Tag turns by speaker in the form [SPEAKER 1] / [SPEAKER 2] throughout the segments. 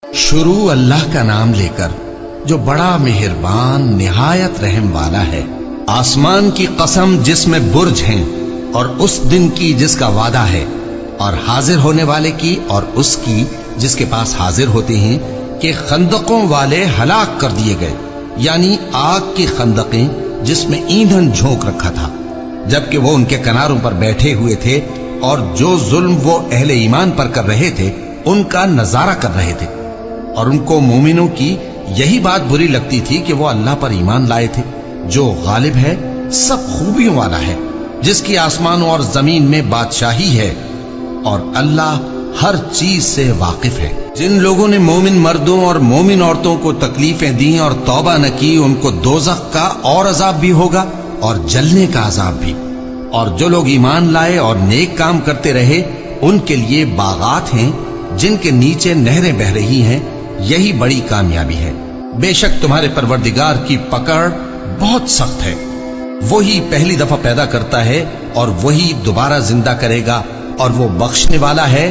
[SPEAKER 1] शुरू अल्लाह का नाम लेकर जो बड़ा मेहरबान निहायत रहम वाला है। आसमान की कसम जिसमें बुर्ज हैं, और उस दिन की जिसका वादा है, और हाजिर होने वाले की और उसकी जिसके पास हाजिर होते हैं, कि खंदकों वाले हलाक कर दिए गए, यानी आग की खंदकें जिसमें ईंधन झोंक रखा था, जबकि वो उनके किनारों पर बैठे हुए थे और जो जुल्म वो अहले ईमान पर कर रहे थे उनका नजारा कर रहे थे। और उनको मोमिनों की यही बात बुरी लगती थी कि वो अल्लाह पर ईमान लाए थे, जो गालिब है, सब खूबियों वाला है, जिसकी आसमानों और जमीन में बादशाही है, और अल्लाह हर चीज से वाकिफ है। जिन लोगों ने मोमिन मर्दों और मोमिन औरतों को तकलीफें दी और तौबा न की, उनको दोजख का और अजाब भी होगा और जलने का अजाब भी। और जो लोग ईमान लाए और नेक काम करते रहे, उनके लिए बागात हैं जिनके नीचे नहरें बह रही हैं, यही बड़ी कामयाबी है। बेशक तुम्हारे परवरदिगार की पकड़ बहुत सख्त है। वही पहली दफा पैदा करता है और वही दोबारा जिंदा करेगा, और वो बख्शने वाला है,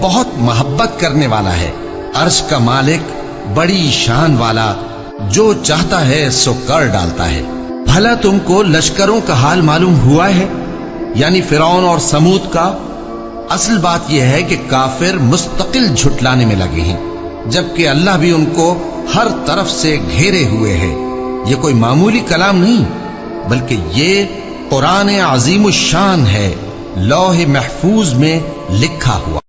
[SPEAKER 1] बहुत मोहब्बत करने वाला है। अर्श का मालिक, बड़ी शान वाला, जो चाहता है सो कर डालता है। भला तुमको लश्करों का हाल मालूम हुआ है, यानी फिरौन और समूद का? असल बात यह है कि काफिर मुस्तकिल झुटलाने में लगे हैं, जबकि अल्लाह भी उनको हर तरफ से घेरे हुए है। ये कोई मामूली कलाम नहीं, बल्कि ये कुरान अजीमुश शान है, लौह महफूज में लिखा हुआ।